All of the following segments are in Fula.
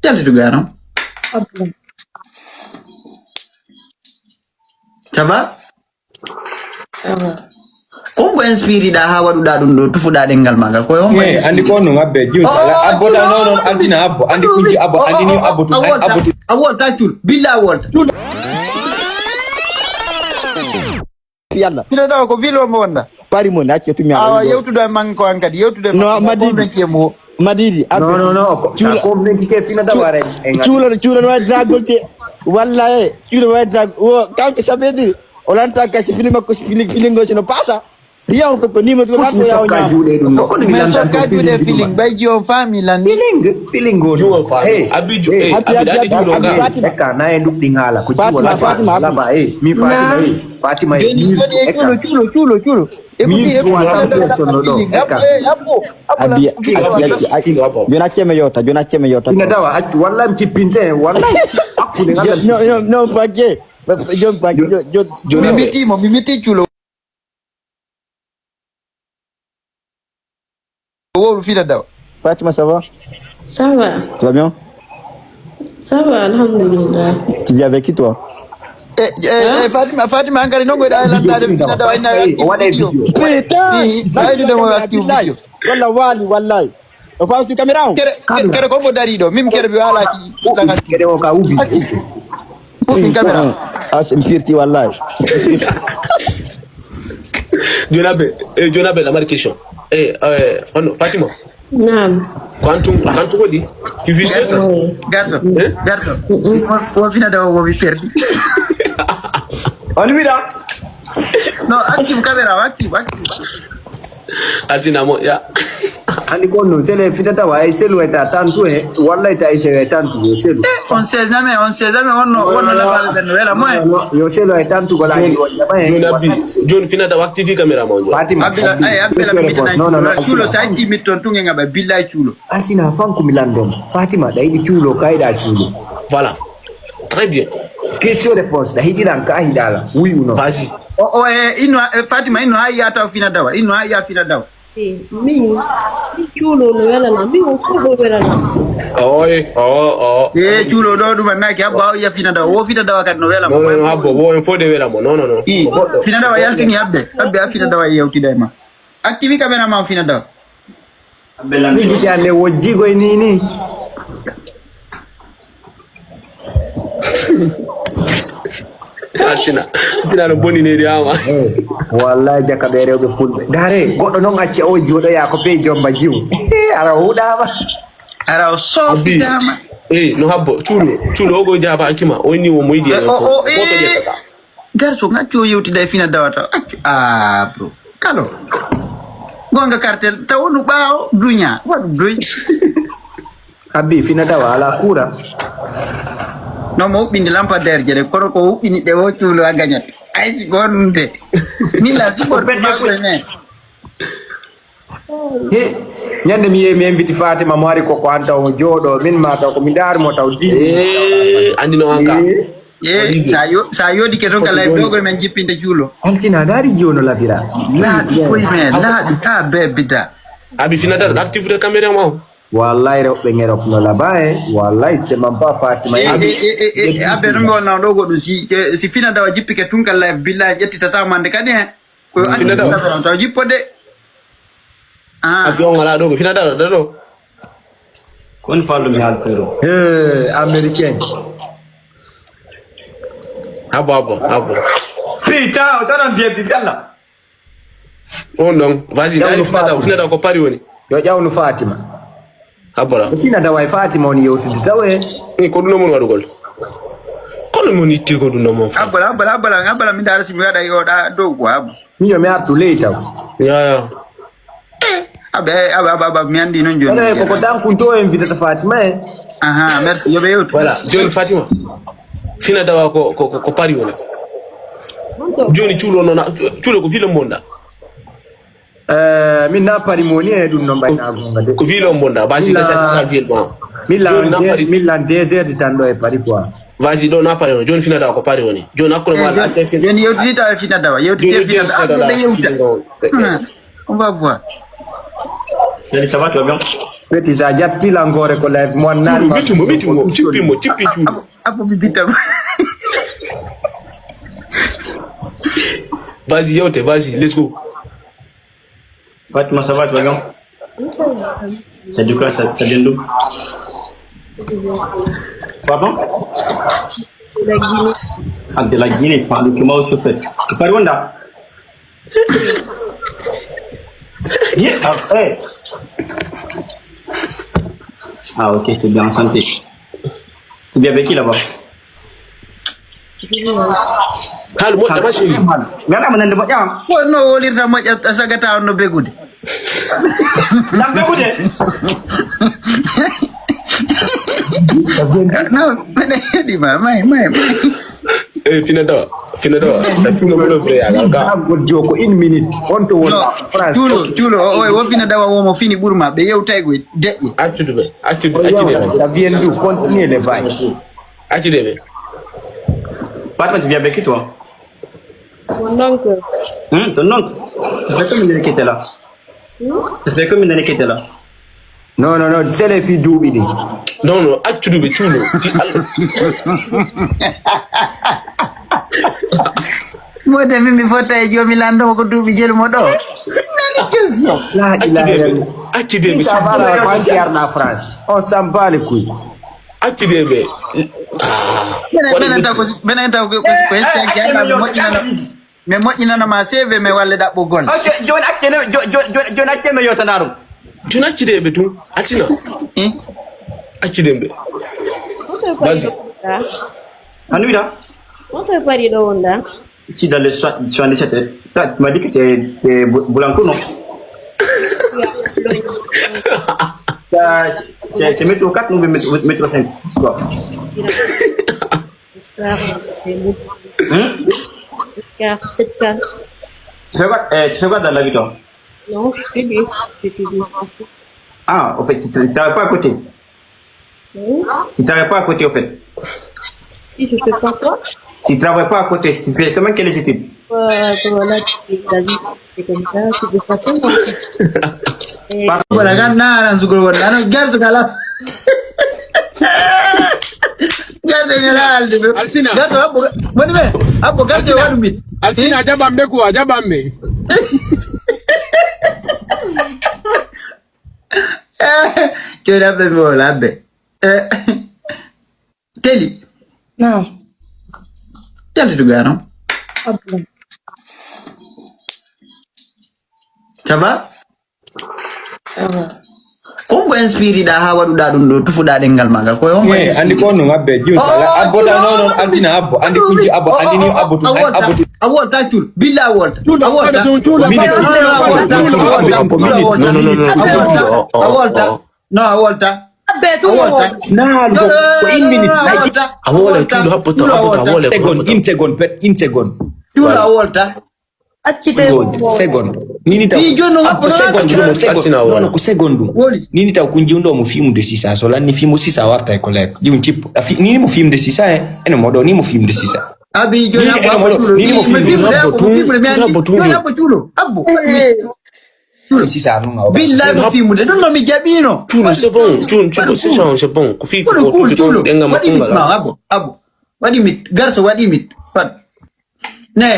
Tell it to go. Ça va? Ça va. Kombo inspiri da hawa du da dum tufu da dengal magal ko yombo andi ko no ngabbe jiw sala abbo da non antina abbo andi kunji abbo andi ni abbo tu abbo tu awol tacul billa awol yalla tira da ko vilo mo wonda pari mo nacce tumi awa yewtude man ko ankadi yewtude no madidi no sa ko men ke fina da ware chulo wa dragolte wallahi chulo wa drag o kanke sabedi olanta ka ci filima ko filingo ci no passa riyaw ko ni mo ko yaw ka jude dum ko ni mais so ka jude feeling bay jo family lan feeling go hey abijo abidadi julo ga ka na en duk dingala ko jiwo la ba mi Fatima chulo mi ko sa personno do abi jona cheme yota ina dawa accu walla mi cippinte wallahi akkude ngal no fagge mi miti chulo wo fina daw Fatima ça va? Ça va. Tu vas bien? Ça va, alhamdulillah. Tu vis avec qui toi? Fatima angari nongo da island da fina daw ina wala video Putain! baydu de mo active video wallahi o fa su camera kere ko mo dari do mim kere bi wala ki daga kede o ka ubi min camera asim firti wallahi Jonabe la marcation Fatima Naam. Quantum ko di tu vis ça garçon o fina daw wo bi perdi on vida no active camera active Altina mo ya andi ko no sele fitata wa ay selu eta tantu e wallahi ta ise tantu selu on sait jamais on la base de Noël moi yo selu ay tantu ko la John finata wakti fi camera mo Fatima abela chulo sa di mitton tunge ngaba billahi chulo altina fanku milandom Fatima da idi chulo kaida chulo voilà très bien question réponse da hidiran ka hidala oui ou non vas-y ino Fatima ino ayata fina dawa ino ayata fina dawa Mimi chulo no wala na mimi ko do wala na chulo do dum na ki abba ya fina dawa wo fina dawa kan no wala mo no abbo wo fo de wala mo no fina dawa yaltini abbe fina dawa yewti dayma activi camera ma fina dawa ni gitande wojji goy ni Altina no boni ne riama wallahi jakabe rewbe fulbe dare goddo non acca o jodo ya ko be jomba jiw ara hudama ara so fidama no habbo chulo ogo jaba akima oni wo moydi ko to jetta garso ngaccio yewti day fina dawata bro kalo gonga cartel tawonu baaw dunya wadu doy abi fina dawa ala kura no mo bindi lampadaire jere kono ko ubini de wo chulo aganyat ay si gonde mila si ko ne nyande mi invite Fatima mo ari ko anta o jodo min ma taw ko mi dar mo taw di andi no anka sayo di keto kala dogo men jippinde chulo altina dari jono labira la koy me la bebida abi fina dar active de caméra mo wallahi rewbe ngerok no labae wallahi c'est même pas Fatima abe no na dogo du si fina dawa jippi ke tunka live billahi jetti tata mande kadi ko fina dawa taw jippode abi on ala dogo fina dawa do kon fallu mi hal pero américain abo putain o tanan bien bi bella on non vas-y dai fina dawa ko pari woni yo jawnu Fatima abora sina dawa Fatima on yo sudi tawe ni ko duno mon wadugol kono mon itti ko duno mon fa abala mi dara si mi wada yo da dogo abu mi yo me artu later ya aba mi andi non joni ko dan kunto invite Fatima merci yo be yot voilà joni Fatima fina dawa ko pari woni joni chulo ko film monda min na pari moni e dum no bayna gonga de ko film monda basi ka sa film bon Milan désert tando e pari quoi vas-y do na pari joni fina dawa ko pari woni joni akko mal ante film joni yewti ta fina dawa yewti fina dawa on va voir Yanni, ça va, tu vas bien? Peti sa jatti la ngore ko live mo nan Mitumo, chipimo, chulo. Apo bibita. Vas-y, yote, vas-y, let's go. Fatima, ça va, tu vas bien? C'est du quoi, ça vient d'où? Pardon? De la Guinée. Ah, de la Guinée, par le Kima au Chopet. Tu parles Rwanda? Yes, ah, hey. Ah, ok, c'est bien en santé. Tu bien avec qui là-bas? Hal mo dama chéri. Gana mo nande mo jam. Ko no wolirta moƴƴa sagata on no begude. Nam begude. No, mene heɗima may. Finadawa. Singo bolo bre ya ga. godjo ko 1 minute on to wala France Cuulo o wofina dawa womo fini ɓurma ɓe yewtaygo deƴƴe. Accude. ça vient d'où continuez les vagues Accude. Fatima, tu viens avec qui toi? Mon oncle. Ton oncle? Ça fait combien d'années qu'il était là? Ça fait combien d'années qu'il était là? non c'est les filles d'oubli Non, accude chulo. Mode mimi fota e jomilando ko duuɓi jelmo ɗo. Nani question. la ilaha Accude ça va la banquière na France on s'en bat les couilles Accude. Benen taw ko hettanki ala mi moƴƴinanama CV mi walle ɗaɓɓugol. Joni accene yo tanarum. Tuna accude tu. Atina. Accude. Vas-y. Anuida? On te parle de Honda. Si dans le 77, tu m'as dit que tu es Boulanco, non? C'est métro 4 ou métro 5? Quoi? Cette carte. Tu fais quoi dans la vie, toi? Non, je suis bien. Ah, en fait, tu ne travailles pas à côté? Tu ne travailles pas à côté, en fait? Si je fais pas quoi? Tu ne travailles pas à côté, tu fais seulement quelles études? Voilà, tu fais la vie. C'est comme ça, c'est de façon. Wala ganna sugol wonda no garto kala. Garto ngala alde. Alsina. Garto abbo woni be abbo garto wadu mit. Alsina jabambe ko jabambe. Kira be mo labbe. Teli. No. Teli tu gano. Ça va? Ça va. Kombo inspiri da ha waduda dum do tufuda dengal magal ko on eh andi ko no ngabbe jiw sala abbo da non altina abbo andi kunji abbo andi ni abbo tu awolta chul billa awolta awolta no awolta Abetu na algo ko 1 minute Awola chulo hapoto awole. In second chul awolta Achite second nini ta ijono no ko second nini ta kunji ndo mu film de sisa so lan ni film sisa warta ko lek jiw chip nini mu film de sisa ene modo ni mu film de sisa abi jona nini mu film de sisa abbo sisa no ngaw billahi mu film de don mi jabino Chulo c'est bon, chulo c'est bon. Kufi denga makungala. Abbo wadi mit garso wadi mit fat ne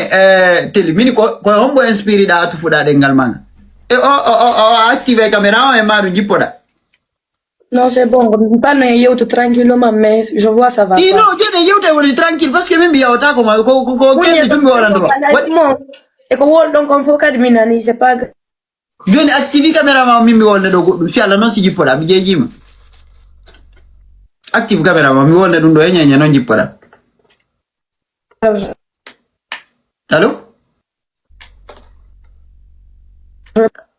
teli mini ko hombo inspiri da tu fuda dengal manga e o active caméra e maru jipoda. Non, c'est bon, pas ne yote tranquillement mais je vois ça va. Non, je ne yote woli tranquille parce que mimi yawta ko ma ko kende tumbi wala ndo. E ko wol donc on faut kadmina ni c'est pas joni active caméra ma mimi wolne do goddum fi Allah non si jipoda mi jejima. Active caméra ma mi wolne dum do e nyanya non jipoda. Allô?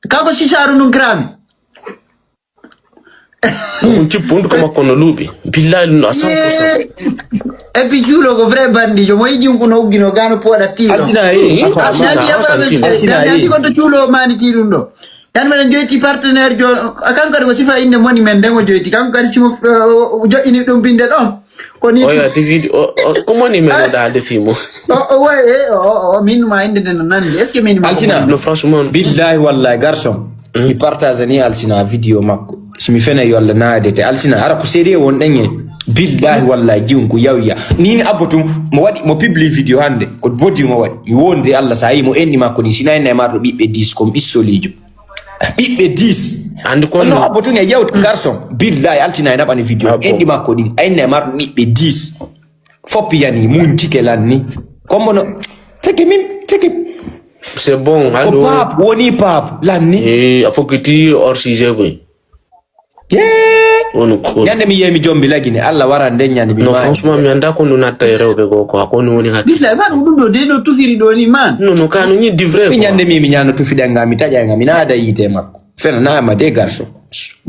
Kako shisharu nun krami. Un chipundu kama kono lubi. Billahi no 100%. E puis julo ko vrai bandi jo moy jingu no ugino gano poda tiro. alsina Alsina ko to julo mani tirundo. Tan men joyti partenaire jo akan ko sifa inde moni men dengo joyti kan ko simo jo ini dum binde don. Koni oya TV comment ni melo da de film min ma inde nan est-ce que min alsina no franchement billahi wallahi garçon mi partage ni alsina video makko simi fena yo Allah na de te alsina ara ku sede won danye billahi wallahi jiunku yawya nini abotum mo wadi mo public video hande ko bodi mo wadi wonde Allah sayi mo endi makko ni sinay ne mardo bibbe 10 comme isolijo bibbe 10 and ko no abotum e yawt garçon billahi altina ina bani video endi makko din ay ne mardo bibbe 10 fopi yani mun tikelanni comme no teke c'est bon allo pap woni pap lanni afokiti or sije goy yande mi yemi jombi lagine Allah wara ndenya ni no franchement mi anda ko no natta rewbe go ko ko no woni ngati billahi man do de do tufiri do ni man no kanu ni di vrai mi nyande mi nyano tufida ngami taja ngami nada yite makko fena na ma de garso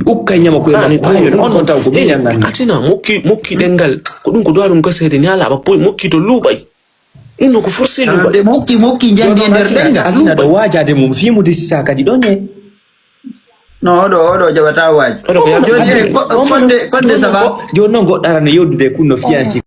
ukka nyama ko on ko taw ko mi nyangani atina mokki dengal ko dum ko do dum ko sede ni ala ba poy mokki to lubay ino ko forcer lubay de mokki jande der dengal atina do wajade mum fimu de sisa kadi donye no do jabata waaj joni konde saba jono go darane yoddude kunno fiansi